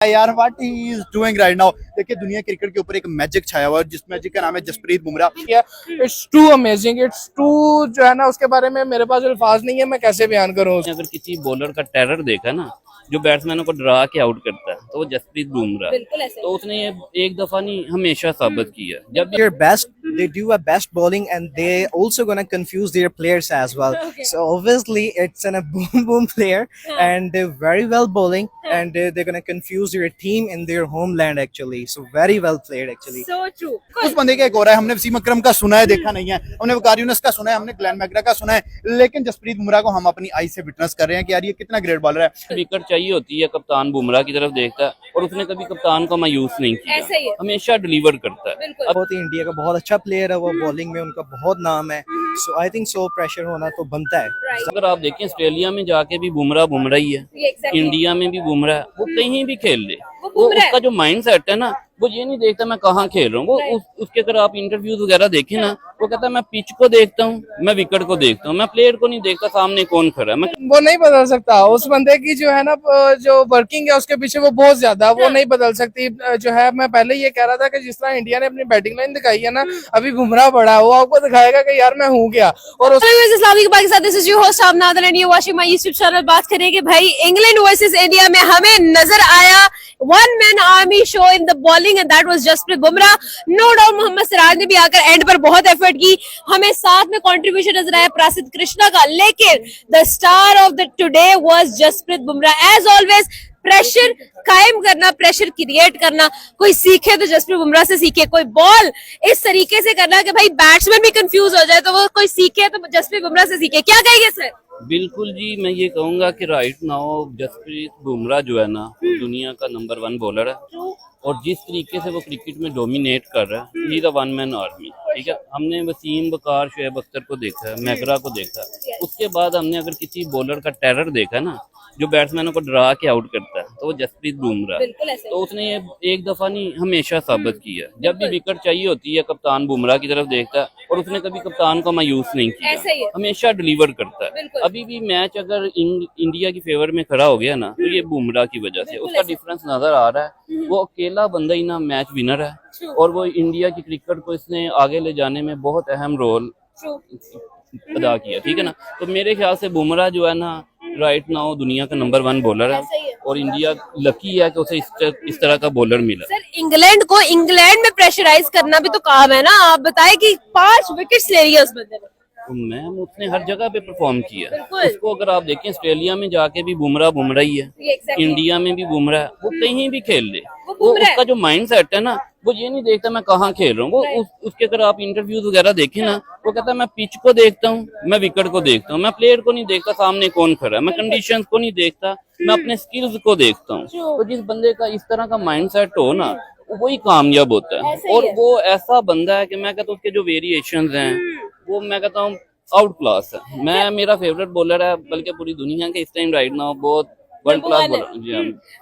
यार what he is doing right now. देखिए दुनिया क्रिकेट के ऊपर एक मैजिक छाया हुआ है जिस मैजिक का नाम है Jasprit Bumrah. It's too amazing, it's too जो है ना उसके बारे में मेरे पास अल्फाज नहीं है, मैं कैसे बयान करूं। अगर किसी बॉलर का टेरर देखा ना जो बैट्समैनों को डरा के आउट करता है तो वो जसप्रीत बुमराह। तो उसने ये एक दफा नहीं हमेशा साबित किया जब भी their best. They do a best bowling, and they also gonna confuse their players as well. So obviously, it's a boom boom player, and they're very well bowling, and they're gonna confuse their team in their homeland actually. So very well played actually. So true. उस बंदे का एक और है, हमने वसीम अकरम का सुना है, देखा नहीं है, हमने वकार यूनिस का सुना है, हमने ग्लेन मैकग्रा का सुना है, लेकिन जसप्रीत बुमराह को हम अपनी आई से विटनेस कर रहे हैं कि यार ये कितना ग्रेट बॉलर है। विकेट चाहिए होती है कप्तान बुमराह की तरफ देखता है और उसने कभी कप्तान को मायूस नहीं ऐसा ही किया, है। हमेशा डिलीवर करता है। बिल्कुल। बहुत ही इंडिया का बहुत अच्छा प्लेयर है वो, बॉलिंग में उनका बहुत नाम है। सो आई थिंक सो प्रेशर होना तो बनता है। Right. अगर आप देखें ऑस्ट्रेलिया में जाके भी बुमराह बुमराह ही है, Exactly. इंडिया में भी बुमराह है, वो कहीं भी खेल ले वो वो बुमराह है। उसका जो माइंड सेट है ना वो ये नहीं देखता मैं कहाँ खेल रहा हूँ। वो उसके अगर आप इंटरव्यूज वगैरह देखें ना वो कहता है मैं पिच को देखता हूँ, मैं विकेट को देखता हूँ, मैं प्लेयर को नहीं देखता सामने कौन खड़ा है। मैं वो नहीं बदल सकता, उस बंदे की जो है ना जो वर्किंग है उसके पीछे वो बहुत ज्यादा, वो नहीं बदल सकती। जो है मैं पहले ये कह रहा था कि जिस तरह इंडिया ने अपनी बैटिंग लाइन दिखाई है ना, अभी बुमराह बड़ा वो आपको दिखाएगा कि यार मैं हूँ क्या। और बात करें कि भाई इंग्लैंड वर्सेस इंडिया में हमें नजर आया one man army show in the bowling and that was Jasprit Bumrah. No doubt Mohammad Siraj ने भी आकर एंड पर बहुत एफर्ट की, हमें साथ में कंट्रीब्यूशन नजर आया प्रसिद्ध कृष्णा का, लेकिन the star of the today was Jasprit Bumrah. As always pressure कायम करना, प्रेशर क्रिएट करना, कोई सीखे तो जसप्रीत बुमराह से सीखे, कोई बॉल इस तरीके से करना कि भाई बैट्समैन भी कंफ्यूज हो जाए तो वो कोई सीखे तो जसप्रीत बुमराह से सीखे। क्या कहेंगे सर? बिल्कुल जी, मैं ये कहूंगा कि राइट नाउ जसप्रीत बुमराह जो है ना वो दुनिया का नंबर 1 बॉलर है और जिस तरीके से वो क्रिकेट में डोमिनेट कर रहा है ही द वन मैन आर्मी। ठीक है, हमने वसीम, वकार, शुएब अख्तर को देखा है, मैकग्रा को देखा है, उसके बाद हमने अगर किसी बॉलर का टेरर देखा ना जो बैट्समैनों को डरा के आउट करता है तो वो जसप्रीत बुमराह। तो उसने ये एक दफा नहीं हमेशा साबित किया जब भी विकेट चाहिए होती है कप्तान बुमराह की तरफ देखता है और उसने कभी कप्तान को मायूस नहीं किया, हमेशा डिलीवर करता है। अभी भी मैच अगर इंडिया की फेवर में खड़ा हो गया ना तो ये बुमराह की वजह से, उसका डिफरेंस नजर आ रहा है। वो अकेला बंदा ही ना मैच विनर है और वो इंडिया की क्रिकेट को इसने आगे ले जाने में बहुत अहम रोल अदा किया। ठीक है ना, तो मेरे ख्याल से बुमराह जो है ना राइट नाउ दुनिया का नंबर 1 बॉलर है और इंडिया लकी है कि उसे इस तरह का बॉलर मिला। सर इंग्लैंड को इंग्लैंड में प्रेशराइज करना भी तो काम है ना, आप बताएं कि 5 विकेट्स ले रही है उस बंदे ने। तो मैम उसने हर जगह पे परफॉर्म किया। उसको अगर आप देखें ऑस्ट्रेलिया में जाके भी बुमराह बुमराह ही है, इंडिया में भी बुमराह है, वो कहीं भी खेल ले वो उसका जो माइंड सेट है ना वो ये नहीं देखता मैं कहाँ खेल रहा हूँ। वो उसके अगर आप इंटरव्यूज वगैरह देखें ना वो कहता है मैं पिच को देखता हूँ, मैं विकेट को देखता हूँ, मैं प्लेयर को नहीं देखता सामने कौन खड़ा है, मैं कंडीशंस को नहीं देखता, मैं अपने स्किल्स को देखता हूँ। तो जिस बंदे का इस तरह का माइंड सेट हो ना वही कामयाब होता है और वो ऐसा बंदा है कि मैं कहता हूँ उसके जो वेरिएशंस हैं वो मैं कहता हूँ आउट क्लास है। मैं मेरा फेवरेट बॉलर है बल्कि पूरी दुनिया के इस टाइम राइट नाउ बहुत वर्ल्ड क्लास बॉलर जी।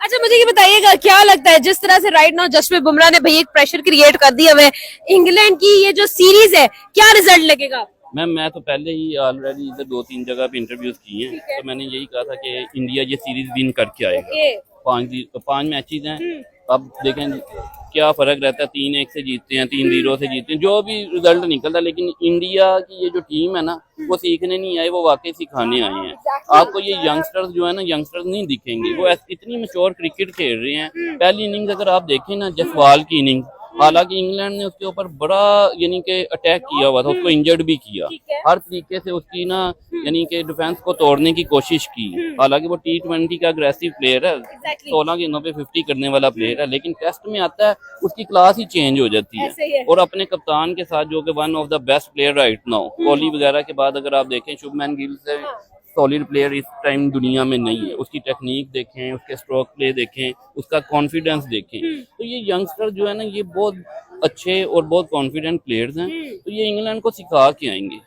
अच्छा मुझे ये बताइएगा क्या लगता है जिस तरह से राइट नाउ जसप्रीत बुमराह ने भाई एक प्रेशर क्रिएट कर दिया हमें, इंग्लैंड की ये जो सीरीज है क्या रिजल्ट लगेगा? मैं तो पहले ही ऑलरेडी इधर 2-3 जगह पे इंटरव्यूज किए हैं तो मैंने यही कहा था कि इंडिया ये सीरीज विन करके आएगा। 5 मैचेस हैं, अब देखें क्या फर्क रहता है, 3-1 से जीतते हैं, 3-0 से जीतते हैं, जो भी रिजल्ट निकलता है। लेकिन इंडिया की ये जो टीम है ना वो सीखने नहीं आए, वो वाकई सिखाने आए हैं। आपको ये यंगस्टर्स जो है ना यंगस्टर्स नहीं दिखेंगे, वो इतनी मैच्योर क्रिकेट खेल रहे हैं। पहली इनिंग्स अगर आप देखें ना जसवाल की इनिंग, हालांकि इंग्लैंड ने उसके ऊपर बड़ा यानी कि अटैक किया हुआ था, उसको इंजर्ड भी किया, हर तरीके से उसकी ना यानी कि डिफेंस को तोड़ने की कोशिश की। हालांकि वो T20 का अग्रेसिव प्लेयर है, 16 गेंदों पे 50 करने वाला प्लेयर है, लेकिन टेस्ट में आता है उसकी क्लास ही चेंज हो जाती है। और अपने कप्तान के साथ जो कि one of the best player right now, Kohli वगैरह के बाद अगर आप देखें शुभमैन गिल से सॉलिड प्लेयर इस टाइम दुनिया में नहीं है। उसकी टेक्निक देखें, उसके स्ट्रोक प्ले देखें, उसका कॉन्फिडेंस देखें, तो ये यंगस्टर जो है ना ये बहुत अच्छे और बहुत कॉन्फिडेंट प्लेयर्स हैं, तो ये इंग्लैंड को सिखा के आएंगे।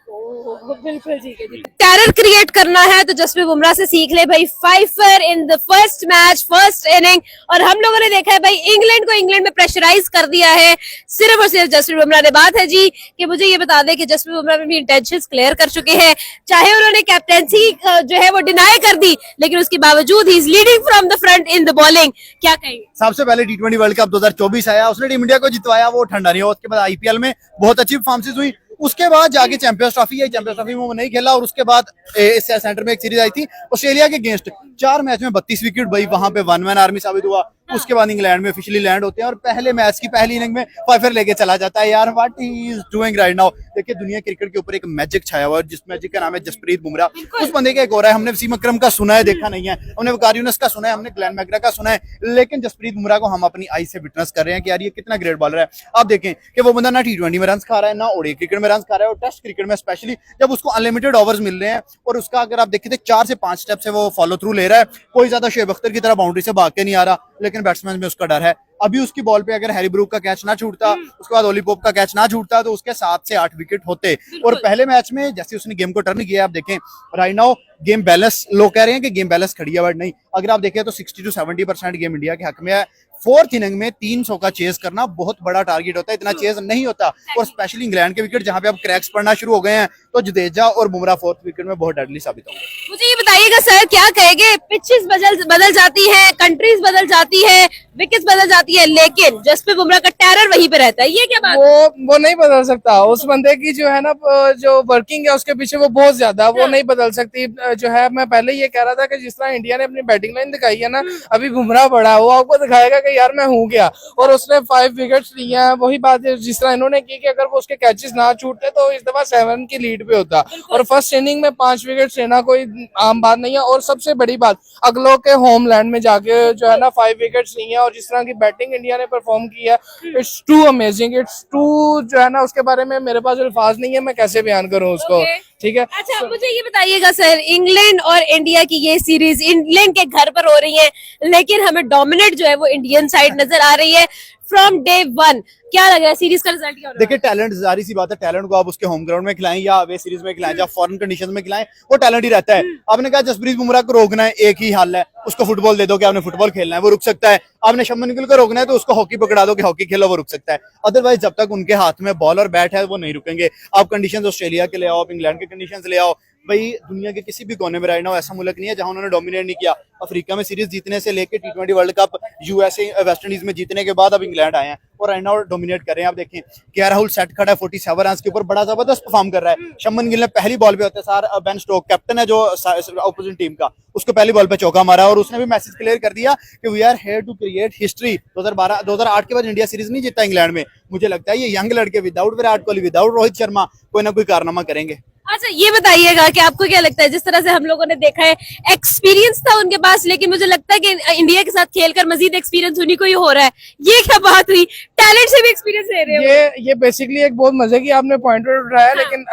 बिल्कुल ठीक है जी। टेरर क्रिएट करना है तो जसप्रीत बुमराह से सीख ले भाई। 5 in the first match, first inning, और हम लोगों ने देखा है भाई इंग्लैंड को इंग्लैंड में प्रेशराइज कर दिया है सिर्फ और सिर्फ जसप्रीत बुमराह ने। बात है जी कि मुझे ये बता दें कि जसप्रीत बुमराह अपनी इंटेंशंस क्लियर कर चुके हैं, चाहे उन्होंने कैप्टेंसी जो है वो डिनाई कर दी, लेकिन उसके बावजूद he is leading from the front in the bowling. क्या कहेंगे? सबसे पहले टी20 वर्ल्ड कप 2024 आया, उसने टीम इंडिया को जितवाया, वो ठंडा नहीं हुआ। उसके बाद आईपीएल में बहुत अच्छी परफॉर्मेंस हुई, उसके बाद जाके चैंपियंस ट्रॉफी है, चैंपियंस ट्रॉफी में वो नहीं खेला, और उसके बाद इस सेंटर में एक सीरीज आई थी ऑस्ट्रेलिया के अगेंस्ट, 4 मैच में 32 विकेट भाई, वहां पे वन मैन आर्मी साबित हुआ। उसके बाद इंग्लैंड में ऑफिशियली लैंड होते हैं और पहले मैच की पहली इनिंग में 5 लेके चला जाता है। यार what he is doing right now. देखिए दुनिया क्रिकेट के ऊपर एक मैजिक छाया हुआ है, जिस मैजिक का नाम है जसप्रीत बुमराह। उस बंदे का एक और है, हमने वसीम अकरम का सुना है, देखा नहीं है, हमने वकार यूनिस का सुना है, हमने ग्लेन मैकग्रा का सुना है, लेकिन जसप्रीत बुमराह को हम अपनी आई से विटनेस कर रहे हैं कि यार ये कितना ग्रेट बॉलर है। आप देखें कि वो बंदा ना टी20 में रन खा रहा है, ना ओडीआई क्रिकेट में रन खा रहा है, और टेस्ट क्रिकेट में स्पेशली जब उसको अनलिमिटेड ओवर्स मिल रहे हैं, और उसका अगर आप देखें तो 4 से 5 स्टेप से वो फॉलो थ्रू ले रहा है। कोई ज्यादा शेब अख्तर की तरह बाउंड्री से भाग के नहीं आ रहा, लेकिन बैट्समैन में उसका डर है। अभी उसकी बॉल पे अगर हैरी ब्रूक का कैच ना छूटता, उसके बाद ओली पोप का कैच ना छूटता, तो उसके 7 से 8 विकेट होते। और पहले मैच में जैसे उसने गेम को टर्न किया, आप देखें राइट नाउ गेम बैलेंस, लोग कह रहे हैं कि गेम बैलेंस खड़ी है, बट नहीं, अगर आप देखें तो 60 से 70% गेम इंडिया के हक में है। 4th इनिंग में 300 का चेज करना बहुत बड़ा टारगेट होता है, इतना चेज नहीं होता, और स्पेशली इंग्लैंड के विकेट जहां पे अब क्रैक्स पड़ना शुरू हो गए हैं, तो जडेजा और बुमराह 4th विकेट में बहुत डेडली साबित होंगे। मुझे ये बताइएगा सर, क्या कहेंगे? पिचेस बदल जाती है, कंट्रीज बदल जाती है, विकेट्स बदल जाती है, लेकिन जसप्रीत बुमराह का टेरर वहीं पे रहता है, ये क्या बात? वो नहीं बदल सकता। उस बंदे की जो है ना जो वर्किंग है उसके पीछे वो बहुत ज्यादा, वो नहीं बदल सकती। जो है मैं पहले ये कह रहा था कि जिस तरह इंडिया ने अपनी बैटिंग लाइन दिखाई है ना, अभी बुमराह बड़ा, वो आपको दिखाएगा कि यार मैं हूँ क्या, और उसने 5 विकेट्स लिए हैं। वही बात है जिस तरह इन्होंने की कि अगर वो उसके कैचेस ना छूटते तो इस दफा 7 की लीड पे होता, और फर्स्ट इनिंग में 5 विकेट लेना कोई आम बात नहीं है। और सबसे बड़ी बात, अगलों के होमलैंड में जाके जो है ना 5 विकेट्स लिए हैं, और जिस तरह की बैटिंग इंडिया ने परफॉर्म की है, it's too amazing, it's too जो है ना उसके बारे में मेरे पास अल्फाज नहीं है, मैं कैसे बयान करूं उसको। ठीक है। अच्छा मुझे ये बताइएगा सर, इंग्लैंड और इंडिया की ये सीरीज इंग्लैंड के घर पर हो रही है, लेकिन हमें डोमिनेट जो है वो इंडियन साइड नजर आ रही है फ्रॉम डे 1। क्या लग रहा है सीरीज का रिजल्ट क्या होगा? देखिए टैलेंट, जारी सी बात है, टैलेंट को आप उसके होम ग्राउंड में खिलाएं या अवे सीरीज में खिलाएं या फॉरेन कंडीशंस में खिलाएं, वो टैलेंट ही रहता है। आपने कहा जसप्रीत बुमराह को रोकना है, एक ही हल है, उसको फुटबॉल दे दो कि आपने फुटबॉल खेलना है, वो रुक सकता है। आपने शम्मन गिल को रोकना है तो उसको हॉकी पकड़ा दो कि हॉकी खेलो, वो रुक सकता है। अदरवाइज जब तक उनके हाथ में बॉल और बैट है वो नहीं रुकेंगे। आप कंडीशंस ऑस्ट्रेलिया के ले आओ, आप इंग्लैंड के कंडीशंस ले आओ, भाई दुनिया के किसी भी कोने में राइट नाउ ऐसा मुल्क नहीं है जहां उन्होंने डोमिनेट नहीं किया। अफ्रीका में सीरीज जीतने से लेके टी20 world cup USA West Indies में जीतने के बाद अब इंग्लैंड आए हैं और राइट नाउ डोमिनेट कर रहे हैं। आप देखें के राहुल सेट खड़ा है 47 रन के ऊपर, बड़ा जबरदस्त परफॉर्म कर रहा है। शम्मन गिल ने पहली बॉल पे होते सार बेन स्टोक कैप्टन है जो अपोजिट टीम का, उसको पहली बॉल पे चौका मारा और उसने भी मैसेज क्लियर कर दिया कि we are here to create history. 2008 के बाद इंडिया सीरीज नहीं जीता इंग्लैंड में, मुझे लगता है ये यंग लड़के विदाउट विराट कोहली, विदाउट रोहित शर्मा कोई ना कोई कारनामा करेंगे। अच्छा ये बताइएगा कि आपको क्या लगता है, जिस तरह से हम लोगों ने देखा है एक्सपीरियंस था उनके पास, लेकिन मुझे लगता है कि इंडिया के साथ खेलकर मजीद एक्सपीरियंस उन्हीं को ही हो रहा है, ये क्या बात हुई? टैलेंट से भी एक्सपीरियंस ले रहे हो? ये बेसिकली एक बहुत मजे की आपने पॉइंट उठाया है, लेकिन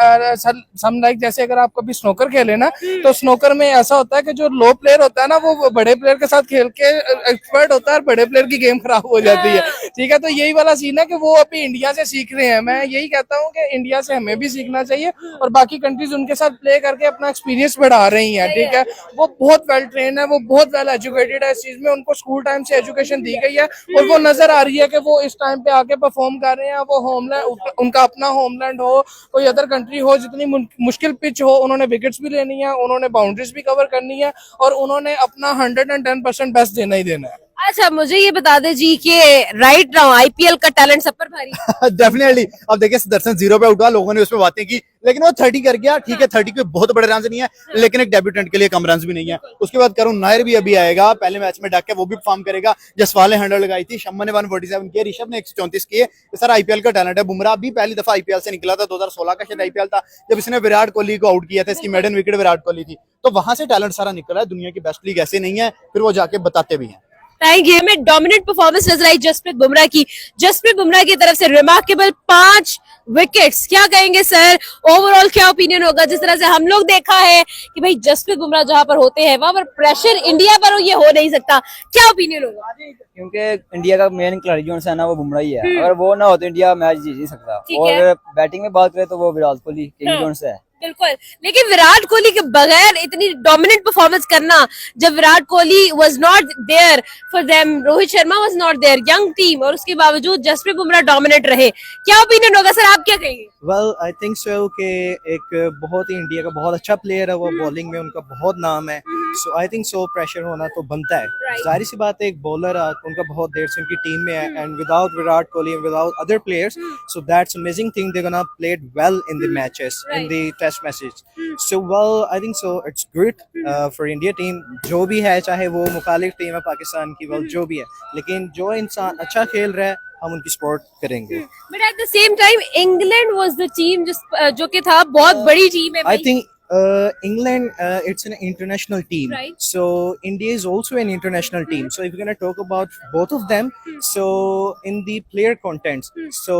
सम लाइक जैसे अगर आप कभी स्नोकर खेले ना, तो स्नोकर में ऐसा होता है कि जो लो प्लेयर होता है ना वो बड़े प्लेयर के साथ खेल के एक्सपर्ट होता है और बड़े प्लेयर की गेम खराब हो जाती है। ठीक है, तो यही वाला सीन है कि वो अभी इंडिया से सीख रहे हैं। मैं यही कहता हूँ कि इंडिया से हमें भी सीखना चाहिए और बाकी कंट्रीज उनके साथ प्ले करके अपना एक्सपीरियंस बढ़ा रही हैं। ठीक है, वो बहुत वेल ट्रेन है, वो बहुत वेल एजुकेटेड है, इस चीज में उनको स्कूल टाइम से एजुकेशन दी गई है और वो नजर आ रही है कि वो इस टाइम पे आके परफॉर्म कर रहे हैं। वो होमलैंड, उनका अपना होमलैंड हो, कोई अदर कंट्री हो, जितनी मुश्किल पिच हो, उन्होंने विकेट्स भी लेनी है, उन्होंने बाउंड्रीज भी कवर करनी है और उन्होंने अपना 110% बेस्ट देना ही देना है। अच्छा मुझे ये बता दे जी कि राइट नाउ आईपीएल का टैलेंट सब पर भारी। डेफिनेटली। अब देखिए सुदर्शन 0 पे उठा, लोगों ने उस पर बातें की, लेकिन वो 30 कर गया। ठीक है, 30 के बहुत बड़े रन नहीं है, लेकिन एक डेब्यूटेंट के लिए कम रन भी नहीं है। उसके बाद करुण नायर भी अभी आएगा, पहले मैच में डाके वो भी परफॉर्म करेगा। जसवाल ने 100 लगाई थी, शम्मन ने 147 किए, ऋषभ ने 134 किए। सर आईपीएल का टैलेंट है। बुमराह भी पहली दफा आईपीएल से निकला था, 2016 का शायद आईपीएल था जब इसने विराट कोहली को आउट किया था, इसकी मेडन विकेट विराट कोहली थी। तो वहां से टैलेंट सारा निकल रहा है। दुनिया की बेस्ट लीग ऐसे नहीं है, फिर वो जाके बताते भी हैं। Thank you. हमें डोमिनेंट परफॉर्मेंस नजर आई जसप्रीत बुमराह की, जसप्रीत बुमराह की तरफ से रिमार्केबल 5 विकेट्स। क्या कहेंगे सर, ओवरऑल क्या ओपिनियन होगा? जिस तरह से हम लोग देखा है कि भाई जसप्रीत बुमराह जहां पर होते हैं वहां पर प्रेशर इंडिया पर ये हो नहीं सकता, क्या ओपिनियन होगा? क्योंकि इंडिया का मेन खिलाड़ी जो है ना वो बुमराह ही है, अगर वो ना हो तो इंडिया मैच जीत नहीं सकता। ठीक और है। बैटिंग में बात करें तो वो विराट कोहली, किंग जोन्स है। बिल्कुल, लेकिन विराट कोहली के बगैर इतनी डोमिनेंट परफॉर्मेंस करना, जब Virat Kohli was not there for them, Rohit Sharma was not there, young team, और उसके बावजूद जसप्रीत बुमराह डोमिनेट रहे, क्या ओपिनियन होगा सर, आप क्या कहेंगे? वेल आई थिंक सो कि एक बहुत ही इंडिया का बहुत अच्छा प्लेयर है वो, बॉलिंग में उनका बहुत नाम है, सो आई थिंक सो प्रेशर होना तो बनता है। Right. जाहिर सी बात है, एक बॉलर उनका बहुत देर से उनकी टीम में है, and without Virat Kohli and without other players, so that's amazing thing, they gonna played well in the matches, in the test matches, so well I think so it's good for India team, जो भी है, चाहे वो मुखालिफ team है पाकिस्तान की, well जो भी है, लेकिन जो इंसान अच्छा खेल रहा है हम उनकी सपोर्ट करेंगे। But at the same time England was the team जो कि था बहुत बड़ी टीम है I भाई। think England, it's an international team. Right. So India is also an international team. So if we're gonna talk about both of them, so in the player contents, so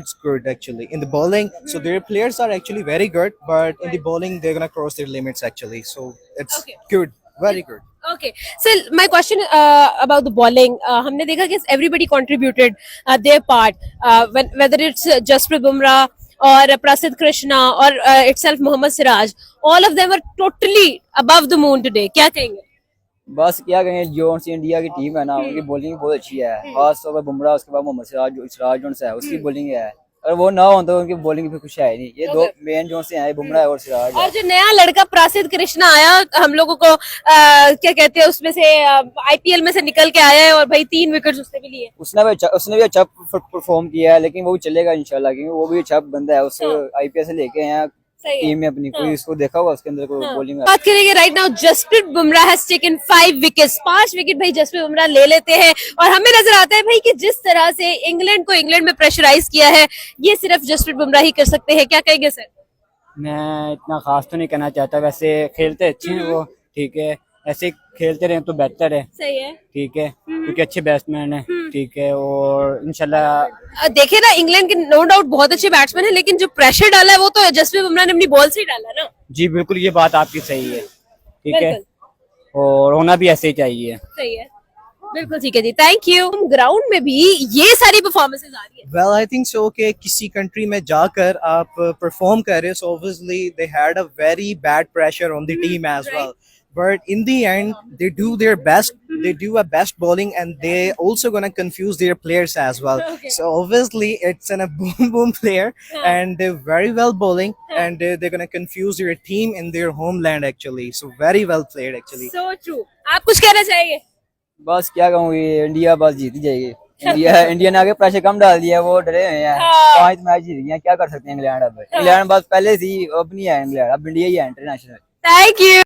it's good actually. In the bowling, so their players are actually very good, but in the bowling they're gonna cross their limits actually. So it's Okay. good, very good. Okay, so my question about the bowling, हमने देखा कि everybody contributed their part, whether it's Jasprit Bumrah और प्रसिद्ध कृष्णा और itself Mohammad Siraj, all of them were totally above the moon today, क्या कहेंगे? बस क्या कहें, जो सी इंडिया की टीम है ना उनकी बॉलिंग बहुत अच्छी है, खास तौर पर बुमराह, उसके बाद मोहम्मद सिराज जोन से है, उसकी बॉलिंग है, अगर वो ना हो तो उनकी बॉलिंग पे कुछ है ही नहीं, ये दो मेन जोन से हैं, बुमराह और सिराज है। और जो नया लड़का प्रसिद्ध कृष्णा आया, हम लोगों को क्या कहते हैं, उसमें से आईपीएल में से निकल के आया है और भाई 3 विकेट उसने भी लिए। उसने भी अच्छा परफॉर्म किया है, लेकिन वो भी चलेगा इंशाल्लाह, क्योंकि वो भी अच्छा बंदा है, उससे आईपीएल से लेके हैं सही है। टीम में अपनी, कोई इसको देखा होगा उसके अंदर कोई बॉलिंग है। बात करेंगे right now, Jasprit Bumrah has taken 5 wickets, 5 wicket भाई जसप्रीत बुमराह ले लेते हैं, और हमें नजर आता है भाई कि जिस तरह से इंग्लैंड को इंग्लैंड में प्रेशराइज किया है, ये सिर्फ जसप्रीत बुमराह ही कर सकते हैं, क्या कहेंगे सर? मैं इतना खास तो नहीं कहना चाहता, वैसे खेलते अच्छे हैं वो, ठीक है, ऐसे खेलते रहे तो बेहतर है, सही है। ठीक है, क्योंकि अच्छे बैट्समैन है, ठीक है, और इंशाल्लाह देखे ना, इंग्लैंड के नो डाउट बहुत अच्छे बैट्समैन है, लेकिन जो प्रेशर डाला है वो तो जसप्रीत बुमराह ने अपनी बॉल से ही डाला ना। जी बिल्कुल, ये बात आपकी सही है, ठीक है, बिल्कुल। और होना भी ऐसे ही चाहिए। सही है, बिल्कुल ठीक है जी, थैंक यू। ग्राउंड में भी ये सारी परफॉर्मेंसेस आ रही है। Well, I think so कि किसी कंट्री में जाकर आप परफॉर्म कर रहे हो, so obviously they had a very bad pressure on the team as well. But in the end, they do their best. They do a best bowling, and they also gonna confuse their players as well. Okay. So obviously, it's a boom player, and they're very well bowling, and they're gonna confuse their team in their homeland actually. So very well played actually. So true। आप कुछ कहना चाहेंगे? बस क्या कहूँ, ये India बस जीत ही जाएगी। इंडिया ने आगे प्रेशर कम डाल दिया, वो डरे हुए हैं, 5 मैच जीत गए, क्या कर सकते हैं इंग्लैंड अब, इंग्लैंड बस पहले थी, अब नहीं है इंग्लैंड, अब इंडिया ही है इंटरनेशनल। Thank you.